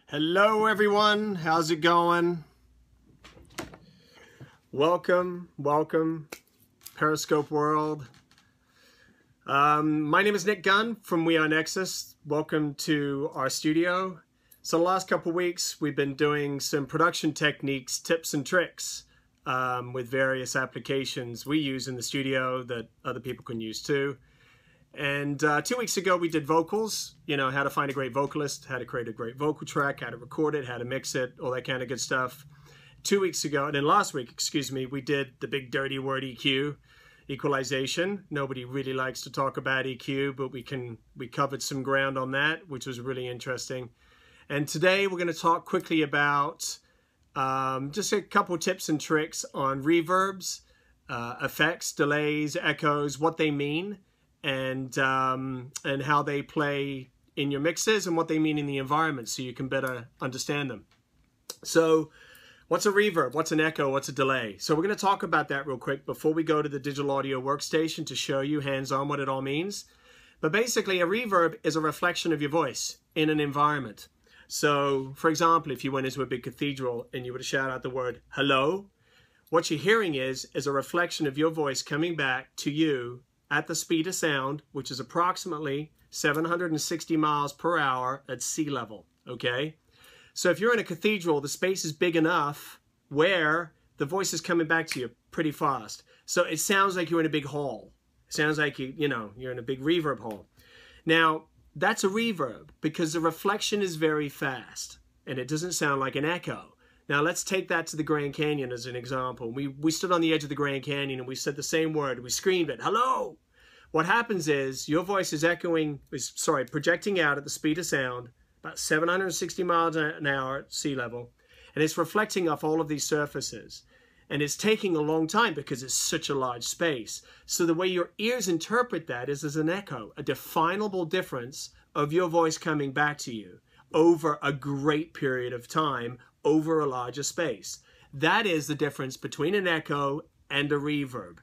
Hello everyone, how's it going? Welcome, Periscope world. My name is Nick Gunn from We Are Nexus. Welcome to our studio. So the last couple of weeks we've been doing some production techniques, tips and tricks with various applications we use in the studio that other people can use too. And 2 weeks ago we did vocals, you know, how to find a great vocalist, how to create a great vocal track, how to record it, how to mix it, all that kind of good stuff. 2 weeks ago, and then last week, excuse me, we did the big dirty word EQ, equalization. Nobody really likes to talk about EQ, but we covered some ground on that, which was really interesting. And today we're going to talk quickly about just a couple tips and tricks on reverbs, effects, delays, echoes, what they mean. And how they play in your mixes and what they mean in the environment so you can better understand them. So what's a reverb? What's an echo? What's a delay? So we're going to talk about that real quick before we go to the digital audio workstation to show you hands-on what it all means. But basically a reverb is a reflection of your voice in an environment. So for example, if you went into a big cathedral and you were to shout out the word hello, what you're hearing is a reflection of your voice coming back to you at the speed of sound, which is approximately 760 miles per hour at sea level, okay? So if you're in a cathedral, the space is big enough where the voice is coming back to you pretty fast. So it sounds like you're in a big hall. It sounds like you're in a big reverb hall. Now, that's a reverb because the reflection is very fast and it doesn't sound like an echo. Now let's take that to the Grand Canyon as an example. We stood on the edge of the Grand Canyon and we said the same word. We screamed it, hello. What happens is your voice is projecting out at the speed of sound, about 760 miles an hour at sea level, and it's reflecting off all of these surfaces. And it's taking a long time because it's such a large space. So the way your ears interpret that is as an echo, a definable difference of your voice coming back to you over a great period of time, over a larger space. That is the difference between an echo and a reverb.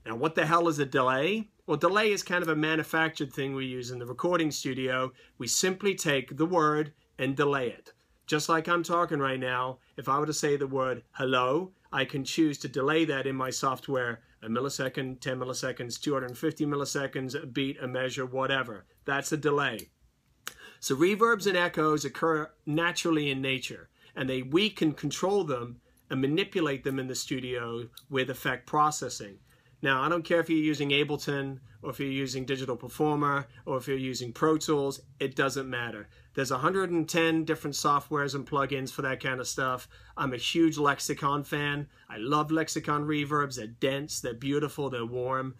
Now, what the hell is a delay? Well, delay is kind of a manufactured thing we use in the recording studio. We simply take the word and delay it. Just like I'm talking right now, if I were to say the word hello, I can choose to delay that in my software a millisecond, 10 milliseconds, 250 milliseconds, a beat, a measure, whatever. That's a delay. So reverbs and echoes occur naturally in nature. And we can control them and manipulate them in the studio with effect processing. Now, I don't care if you're using Ableton or if you're using Digital Performer or if you're using Pro Tools, it doesn't matter. There's 110 different softwares and plugins for that kind of stuff. I'm a huge Lexicon fan. I love Lexicon reverbs. They're dense, they're beautiful, they're warm.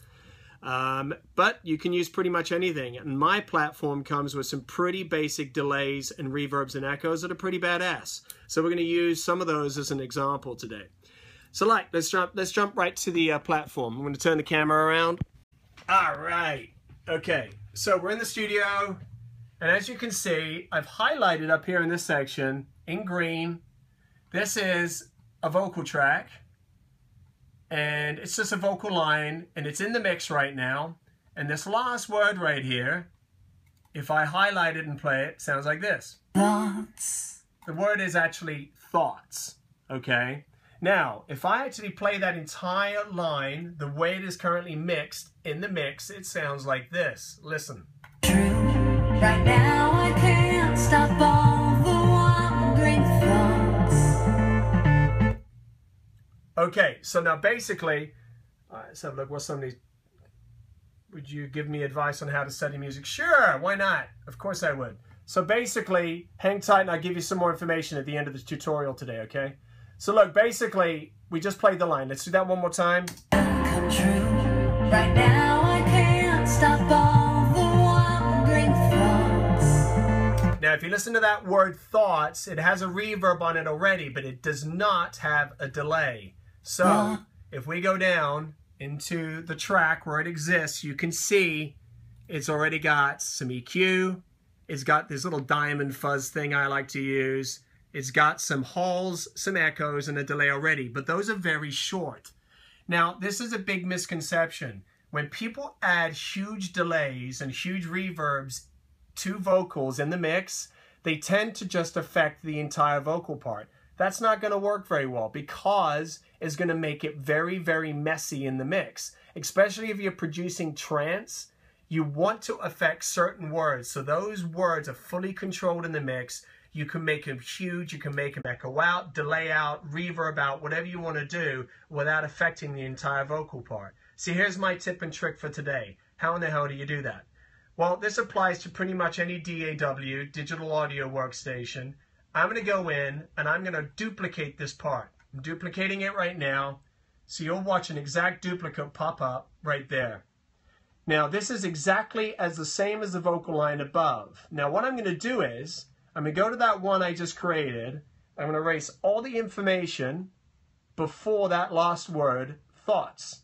But you can use pretty much anything. And my platform comes with some pretty basic delays and reverbs and echoes that are pretty badass. So we're going to use some of those as an example today. So let's jump right to the platform. I'm going to turn the camera around. All right. Okay. So we're in the studio. And as you can see, I've highlighted up here in this section in green. This is a vocal track. And it's just a vocal line, and it's in the mix right now. And this last word right here, if I highlight it and play it, sounds like this. Thoughts. The word is actually thoughts, okay? Now, if I actually play that entire line, the way it is currently mixed in the mix, it sounds like this. Listen. True. Right now I can't stop all the wandering thoughts. Okay, so now basically, let's have a look. What's somebody? Would you give me advice on how to study music? Sure, why not? Of course I would. So basically, hang tight and I'll give you some more information at the end of this tutorial today, okay? So look, basically, we just played the line. Let's do that one more time. Come true. Right now I can't stop all the wandering thoughts. Now, if you listen to that word thoughts, it has a reverb on it already, but it does not have a delay. So if we go down into the track where it exists, you can see it's already got some EQ. It's got this little diamond fuzz thing I like to use. It's got some halls, some echoes, and a delay already, but those are very short. Now, this is a big misconception. When people add huge delays and huge reverbs to vocals in the mix, they tend to just affect the entire vocal part. That's not going to work very well because it's going to make it very, very messy in the mix. Especially if you're producing trance, you want to affect certain words. So those words are fully controlled in the mix. You can make them huge, you can make them echo out, delay out, reverb out, whatever you want to do without affecting the entire vocal part. See, here's my tip and trick for today. How in the hell do you do that? Well, this applies to pretty much any DAW, digital audio workstation. I'm going to go in and I'm going to duplicate this part. I'm duplicating it right now. So you'll watch an exact duplicate pop up right there. Now, this is exactly as the same as the vocal line above. Now, what I'm going to do is, I'm going to go to that one I just created. I'm going to erase all the information before that last word, thoughts.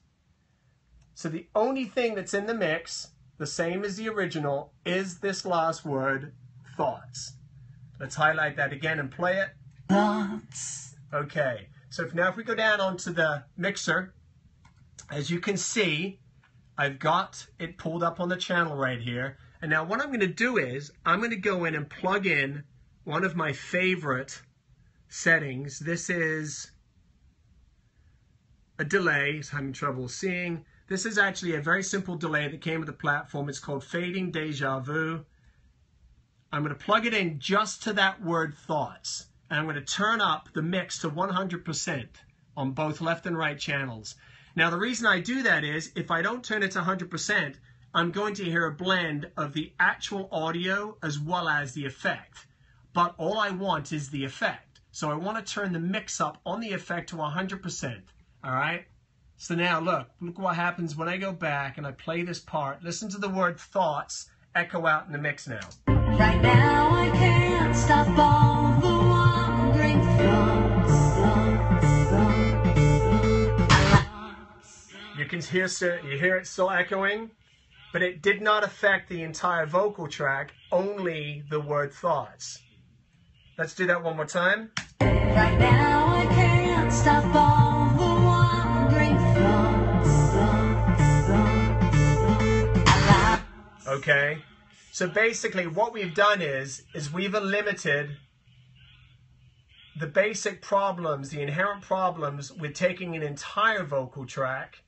So the only thing that's in the mix, the same as the original, is this last word, thoughts. Let's highlight that again and play it. Thoughts. Okay, so now if we go down onto the mixer, as you can see, I've got it pulled up on the channel right here. And now what I'm going to do is, I'm going to go in and plug in one of my favorite settings. This is a delay, I'm having trouble seeing. This is actually a very simple delay that came with the platform. It's called Fading Deja Vu. I'm going to plug it in just to that word thoughts. And I'm going to turn up the mix to 100% on both left and right channels. Now the reason I do that is, if I don't turn it to 100%, I'm going to hear a blend of the actual audio as well as the effect. But all I want is the effect. So I want to turn the mix up on the effect to 100%. All right? So now look what happens when I go back and I play this part. Listen to the word thoughts echo out in the mix now. Right now I can't stop all the wandering thoughts. You can hear it still echoing, but it did not affect the entire vocal track, only the word thoughts. Let's do that one more time. Right now I can't stop all the wandering thoughts. Okay, so basically what we've done is we've limited the basic problems, the inherent problems with taking an entire vocal track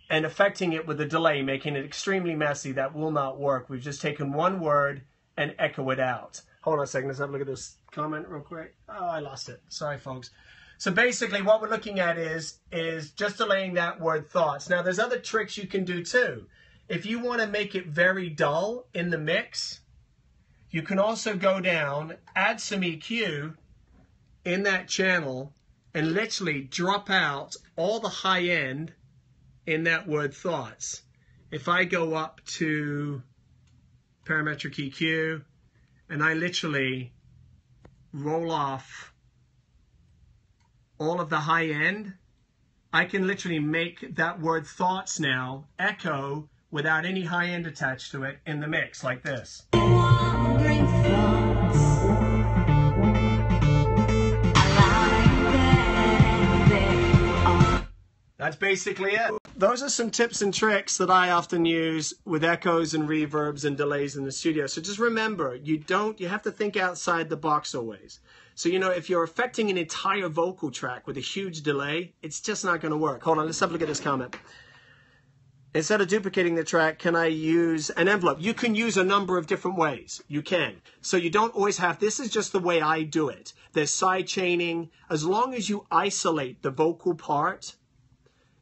and affecting it with a delay, making it extremely messy. That will not work. We've just taken one word and echo it out. Hold on a second, let's have a look at this comment real quick. Oh, I lost it. Sorry, folks. So basically what we're looking at is just delaying that word thoughts. Now there's other tricks you can do too. If you want to make it very dull in the mix, you can also go down, add some EQ in that channel, and literally drop out all the high end in that word thoughts. If I go up to parametric EQ and I literally roll off all of the high end, I can literally make that word thoughts now echo without any high end attached to it in the mix like this. Wandering thoughts. That's basically it. Those are some tips and tricks that I often use with echoes and reverbs and delays in the studio. So just remember, you have to think outside the box always. So, you know, if you're affecting an entire vocal track with a huge delay, it's just not going to work. Hold on, let's have a look at this comment. Instead of duplicating the track, can I use an envelope? You can use a number of different ways. You can. So you don't always have, this is just the way I do it. There's side chaining. As long as you isolate the vocal part,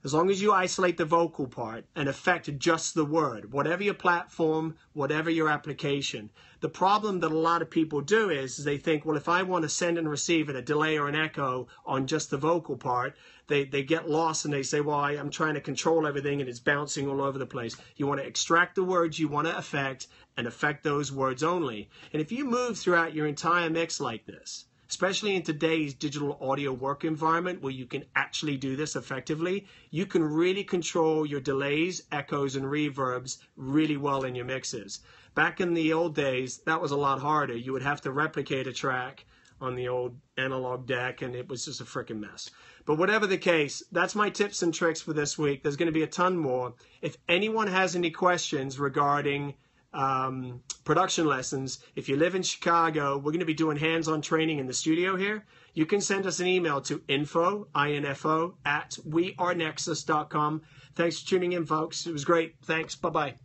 and affect just the word, whatever your platform, whatever your application. The problem that a lot of people do is they think, well, if I want to send and receive a delay or an echo on just the vocal part, they get lost and they say, well, I'm trying to control everything and it's bouncing all over the place. You want to extract the words you want to affect and affect those words only. And if you move throughout your entire mix like this, especially in today's digital audio work environment where you can actually do this effectively, you can really control your delays, echoes, and reverbs really well in your mixes. Back in the old days, that was a lot harder. You would have to replicate a track on the old analog deck, and it was just a freaking mess. But whatever the case, that's my tips and tricks for this week. There's going to be a ton more. If anyone has any questions regarding production lessons. If you live in Chicago, we're going to be doing hands-on training in the studio here. You can send us an email to info@wearenexus.com. Thanks for tuning in, folks. It was great. Thanks. Bye-bye.